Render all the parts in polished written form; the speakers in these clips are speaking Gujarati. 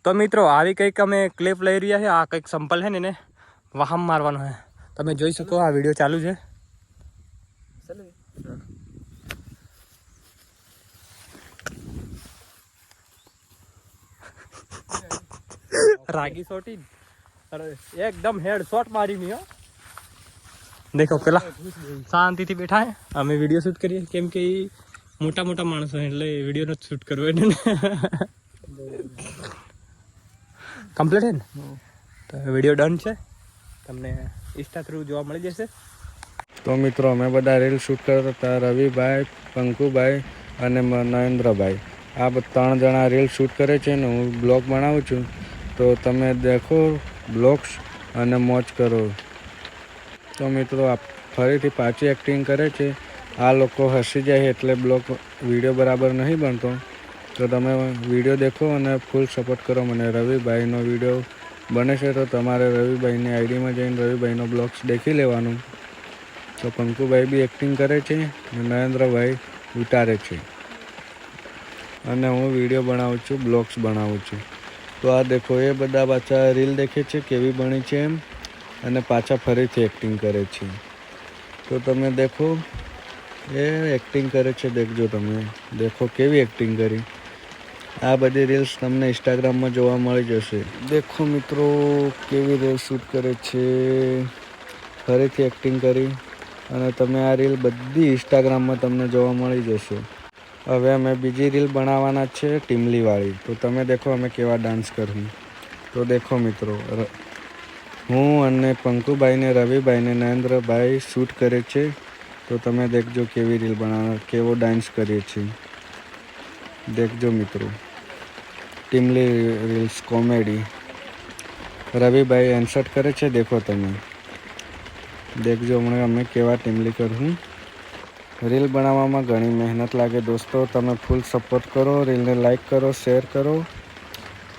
તો મિત્રો આવી કંઈક અમે ક્લિપ લઈ રહ્યા છે. આ કંઈક સંપલ છે ને એને વાહમ મારવાનો છે. તમે જોઈ શકો આ વિડીયો ચાલુ છે. રાગી શોટી અરે એકદમ હેડ શોટ મારી ની હો. દેખો પેલા શાંતિથી બેઠા હે. અમે વિડીયો શૂટ કરીએ કેમ કે મોટા મોટા માણસો એટલે વિડીયો નો શૂટ કરવો એને કમ્પ્લીટ હે ને તો વિડીયો ડન છે. તમને ઇન્સ્ટા થ્રુ જોવા મળી જશે. તો મિત્રો અમે બધા રીલ શૂટ કરતા હતા. રવિભાઈ, પંકુભાઈ અને નરેન્દ્રભાઈ આ 3 જણા રીલ શૂટ કરે છે ને હું બ્લોગ બનાવું છું. તો તમે દેખો બ્લોગ્સ અને મોજ કરો. તો મિત્રો ફરીથી પાછી એક્ટિંગ કરે છે. આ લોકો હસી જાય એટલે બ્લોગ વિડીયો બરાબર નહીં બનતો. તો તમે વિડીયો દેખો અને ફૂલ સપોર્ટ કરો મને. રવિભાઈનો વિડીયો બને છે તો તમારે રવિભાઈની આઈડીમાં જઈને રવિભાઈનો બ્લોગ્સ દેખી લેવાનું. તો પંકુભાઈ બી એક્ટિંગ કરે છે અને નરેન્દ્રભાઈ ઉતારે છે અને હું વિડીયો બનાવું છું, બ્લોગ્સ બનાવું છું. તો આ દેખો એ બધા પાછા રીલ દેખે છે કેવી બની છે એમ અને પાછા ફરીથી એક્ટિંગ કરે છે. તો તમે દેખો એ એક્ટિંગ કરે છે. દેખજો તમે દેખો કેવી એક્ટિંગ કરી. આ બધી રીલ્સ તમને ઇન્સ્ટાગ્રામમાં જોવા મળી જશે. દેખો મિત્રો કેવી રીલ શૂટ કરે છે. ફરીથી એક્ટિંગ કરી અને તમે આ રીલ બધી ઇન્સ્ટાગ્રામમાં તમને જોવા મળી જશે. હવે અમે બીજી રીલ બનાવવાના છે ટીમલીવાળી. તો તમે દેખો અમે કેવા ડાન્સ કરું. તો દેખો મિત્રો હું અને પંકુભાઈને, રવિભાઈને, નરેન્દ્રભાઈ શૂટ કરે છે. તો તમે દેખજો કેવી રીલ બનાવવા, કેવો ડાન્સ કરીએ છીએ. દેખજો મિત્રો ટીમલી રીલ્સ કોમેડી. રવિભાઈ એન્સર્ટ કરે છે. દેખો તમે દેખજો હમણાં અમે કેવા ટીમલી કરું. રીલ બનાવવામાં ઘણી મહેનત લાગે દોસ્તો. તમે ફૂલ સપોર્ટ કરો. રીલને લાઈક કરો, શેર કરો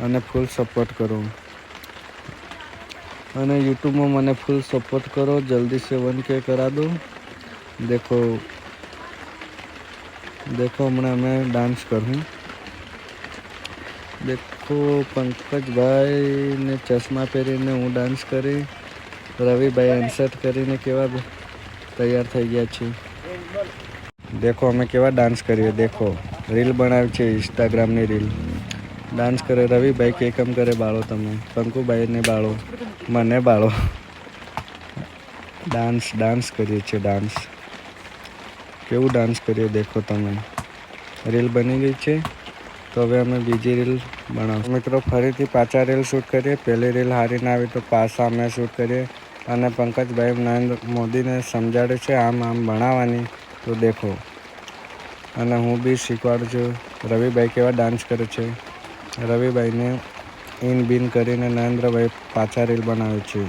અને ફૂલ સપોર્ટ કરો. અને યુટ્યુબમાં મને ફૂલ સપોર્ટ કરો. જલ્દી से 1K કરા દો. દેખો હમણાં અમે ડાન્સ કરું. દેખો પંકજભાઈને ચશ્મા પહેરીને હું ડાન્સ કરી. રવિભાઈ એન્સર્ટ કરીને કેવા તૈયાર થઈ ગયા છે. દેખો અમે કેવા ડાન્સ કરીએ. દેખો રીલ બનાવી છે ઇન્સ્ટાગ્રામની રીલ. ડાન્સ કરે રવિભાઈ કેકમ કરે બાળો. તમે પંકુભાઈને બાળો, મને બાળો. ડાન્સ કરીએ છીએ. ડાન્સ કેવું ડાન્સ કરીએ દેખો તમે. રીલ બની ગઈ છે. તો હવે અમે બીજી રીલ બનાવીશું. મિત્રો ફરીથી પાછા રીલ શૂટ કરીએ. પહેલી રીલ હારી ના આવી તો પાછા અમે શૂટ કરીએ અને પંકજભાઈ નરેન્દ્ર મોદીને સમજાડે છે આમ બનાવવાની. તો દેખો અને હું બી શીખવાડું છું. રવિભાઈ કેવા ડાન્સ કરે છે. રવિભાઈને ઇન બિન કરીને નરેન્દ્રભાઈ પાછા રીલ બનાવે છે.